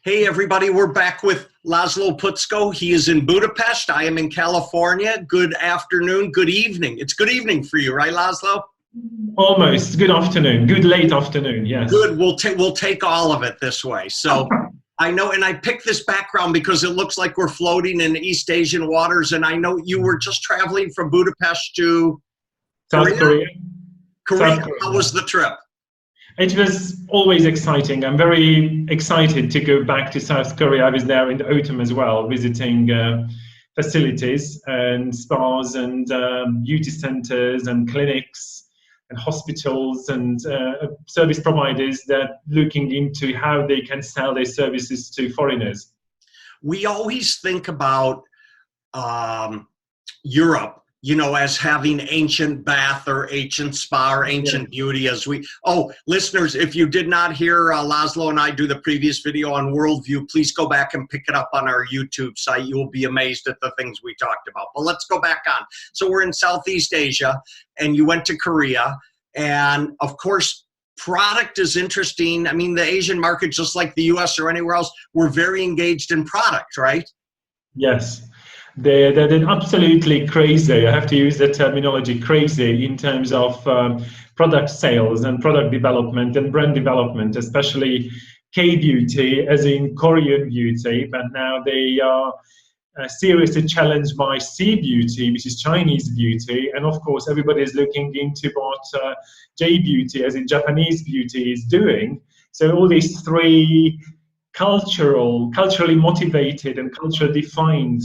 Hey everybody, we're back with Laszlo Pucko. He is in Budapest. I am in California. Good afternoon, good evening. It's good evening for you, right, Laszlo? Almost. Good afternoon. Good late afternoon, yes. Good, we'll take all of it this way. So I know, and I picked this background because it looks like we're floating in East Asian waters, and I know you were just traveling from Budapest to South Korea. Korea. How was the trip? It was always exciting. I'm very excited to go back to South Korea. I was there in the autumn as well, visiting facilities and spas and beauty centers and clinics and hospitals and service providers that looking into how they can sell their services to foreigners. We always think about Europe, you know, as having ancient bath or ancient spa or ancient beauty as we, listeners, if you did not hear Laszlo and I do the previous video on worldview, please go back and pick it up on our YouTube site. You will be amazed at the things we talked about. But let's go back on. So we're in Southeast Asia and you went to Korea, and of course, product is interesting. I mean, the Asian market, just like the US or anywhere else, we're very engaged in product, right? Yes. They're absolutely crazy. I have to use the terminology crazy in terms of product sales and product development and brand development, especially K-beauty, as in Korean beauty, but now they are seriously challenged by C-beauty, which is Chinese beauty, and of course everybody is looking into what J-beauty, as in Japanese beauty, is doing. So all these three culturally motivated and culturally defined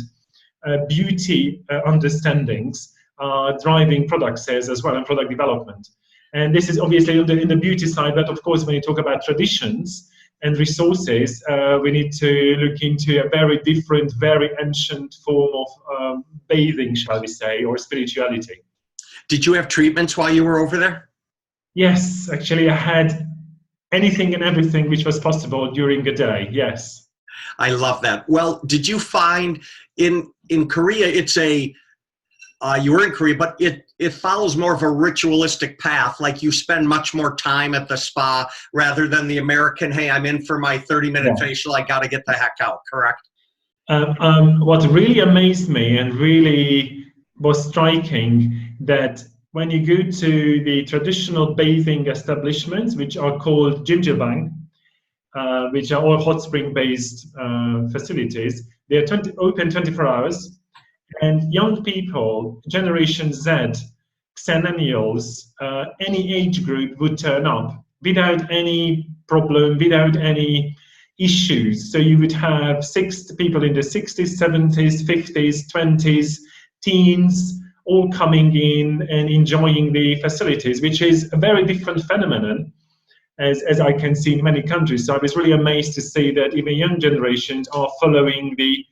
beauty understandings are driving product sales as well and product development. And this is obviously in the beauty side, but of course when you talk about traditions and resources, we need to look into a very different, very ancient form of bathing, shall we say, or spirituality. Did you have treatments while you were over there? Yes, actually I had anything and everything which was possible during a day, yes. I love that. Well, did you find in Korea, it's you were in Korea, but it follows more of a ritualistic path. Like you spend much more time at the spa rather than the American, hey, I'm in for my 30-minute facial, I got to get the heck out, correct? What really amazed me and really was striking, that when you go to the traditional bathing establishments, which are called jjimjilbang, which are all hot spring-based facilities, they are open 24 hours, and young people, Generation Z, Xennials, any age group would turn up without any problem, without any issues. So you would have people in the 60s, 70s, 50s, 20s, teens, all coming in and enjoying the facilities, which is a very different phenomenon as I can see in many countries. So I was really amazed to see that even young generations are following the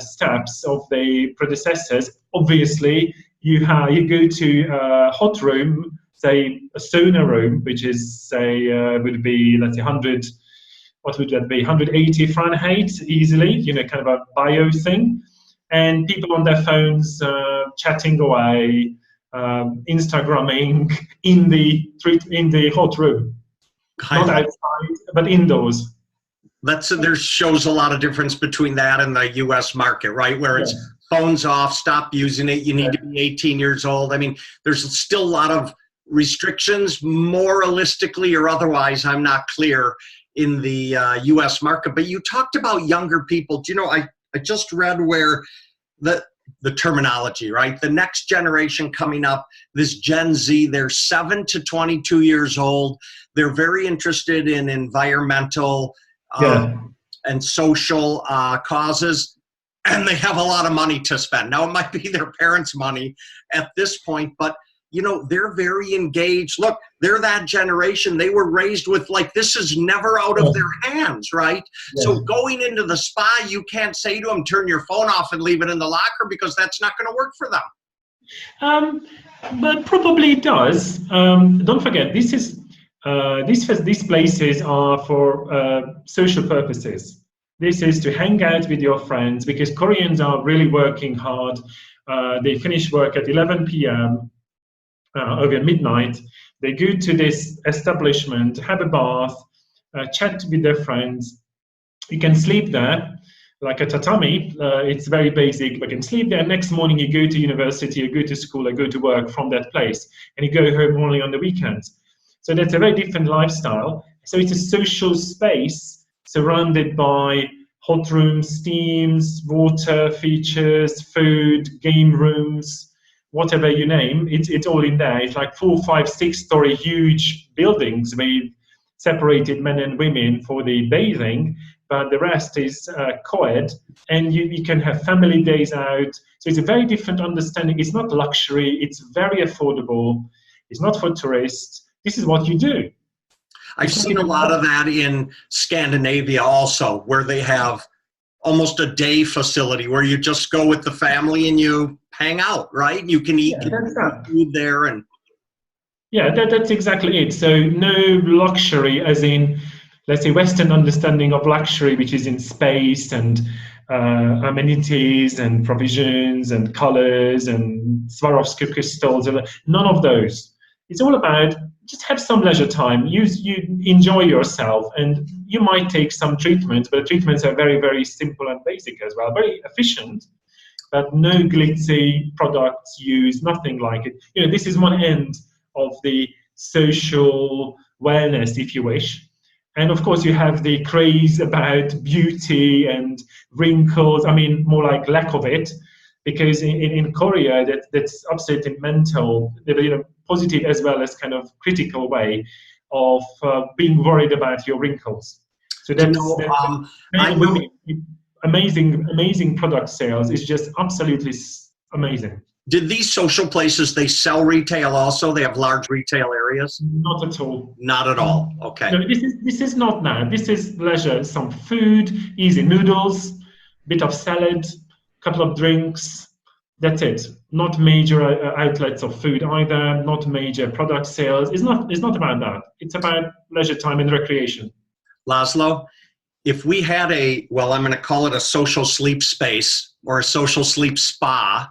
steps of the predecessors. Obviously, you go to a hot room, say a sauna room, which is would be, let's say 100, what would that be, 180 Fahrenheit easily, you know, kind of a bio thing, and people on their phones chatting away, Instagramming in the hot room, not outside, but indoors. There shows a lot of difference between that and the U.S. market, right? Where it's phones off, stop using it. You need to be 18 years old. I mean, there's still a lot of restrictions, moralistically or otherwise. I'm not clear in the U.S. market. But you talked about younger people. Do you know? I just read where the terminology, right? The next generation coming up, this Gen Z, they're 7 to 22 years old. They're very interested in environmental and social causes, and they have a lot of money to spend. Now, it might be their parents' money at this point, but you know, they're very engaged. Look, they're that generation. They were raised with, like, this is never out of their hands, right? So going into the spa, you can't say to them, turn your phone off and leave it in the locker, because that's not going to work for them. But probably it does. Don't forget, these places are for social purposes. This is to hang out with your friends, because Koreans are really working hard. They finish work at 11 p.m. Over midnight. They go to this establishment, have a bath, chat with their friends, You can sleep there like a tatami. It's very basic. You can sleep there. Next morning, you go to university, you go to school, or go to work from that place, and you go home only on the weekends. So that's a very different lifestyle. So it's a social space surrounded by hot rooms, steams, water features, food, game rooms, whatever you name. It's all in there. It's like 4, 5, 6-story huge buildings with separated men and women for the bathing, but the rest is co-ed, and you can have family days out. So it's a very different understanding. It's not luxury, it's very affordable, it's not for tourists. This is what you do. I've seen a lot of that in Scandinavia also, where they have almost a day facility where you just go with the family and you hang out, right? You can eat food there. And yeah, that's exactly it. So no luxury as in, let's say, Western understanding of luxury, which is in space and amenities and provisions and colors and Swarovski crystals. None of those. It's all about just have some leisure time. You enjoy yourself, and you might take some treatments, but the treatments are very, very simple and basic as well, very efficient, but no glitzy products used, nothing like it. You know, this is one end of the social wellness, if you wish. And of course, you have the craze about beauty and wrinkles. I mean, more like lack of it, because in Korea, that's absolutely mental, you know, positive as well as kind of critical way of being worried about your wrinkles. So that's amazing product sales. It's just absolutely amazing. Did these social places, they sell retail also? They have large retail areas? Not at all. Not at all. Okay. No, this is not that. This is leisure. Some food, easy noodles, bit of salad, couple of drinks. That's it. Not major outlets of food either. Not major product sales. It's not about that. It's about leisure time and recreation. Laszlo, if we had I'm going to call it a social sleep space or a social sleep spa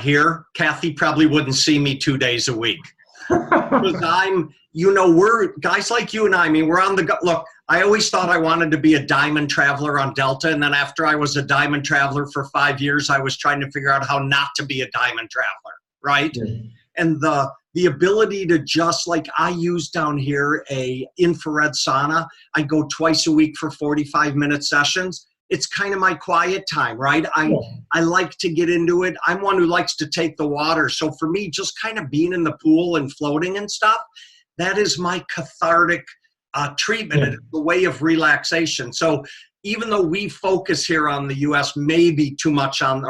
here, Kathy probably wouldn't see me 2 days a week. Because we're guys like you and I mean, we're on the go. Look, I always thought I wanted to be a diamond traveler on Delta. And then after I was a diamond traveler for 5 years, I was trying to figure out how not to be a diamond traveler, right? Yeah. And the ability to just, like, I use down here a infrared sauna. I go twice a week for 45-minute sessions. It's kind of my quiet time, right? I like to get into it. I'm one who likes to take the water. So for me, just kind of being in the pool and floating and stuff, that is my cathartic treatment. It's a way of relaxation. So even though we focus here on the U.S. maybe too much on,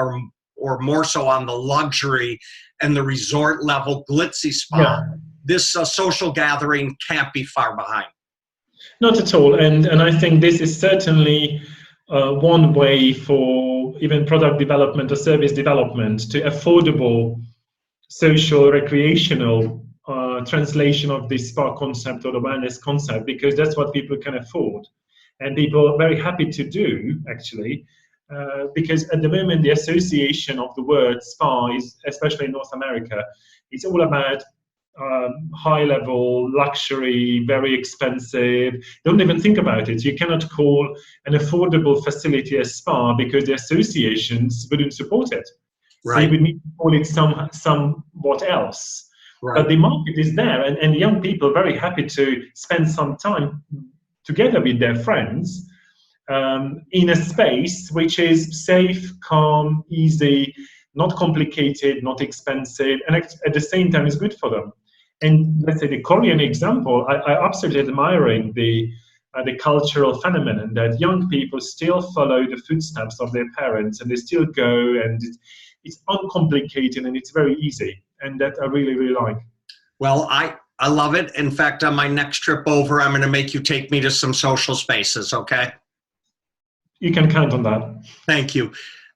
or more so on the luxury and the resort level glitzy spa, this social gathering can't be far behind. Not at all. And I think this is certainly one way for even product development or service development to affordable social recreational translation of the spa concept or the wellness concept, because that's what people can afford and people are very happy to do, actually, because at the moment the association of the word spa is, especially in North America, it's all about high level, luxury, very expensive. Don't even think about it. You cannot call an affordable facility a spa because the associations wouldn't support it. Right. So you would need to call it somewhat else. Right. But the market is there, and young people are very happy to spend some time together with their friends in a space which is safe, calm, easy, not complicated, not expensive, and at the same time is good for them. And let's say the Korean example, I absolutely admiring the cultural phenomenon that young people still follow the footsteps of their parents and they still go, and it's uncomplicated and it's very easy, and that I really, really like. Well, I love it. In fact, on my next trip over, I'm going to make you take me to some social spaces, okay? You can count on that. Thank you.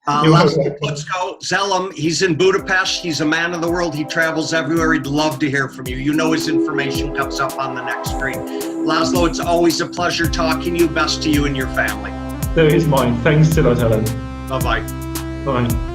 Let's go. Zelim, he's in Budapest. He's a man of the world. He travels everywhere. He'd love to hear from you. You know his information comes up on the next screen. Laszlo, it's always a pleasure talking to you. Best to you and your family. So is mine. Thanks a lot, Allan. Bye-bye. Bye.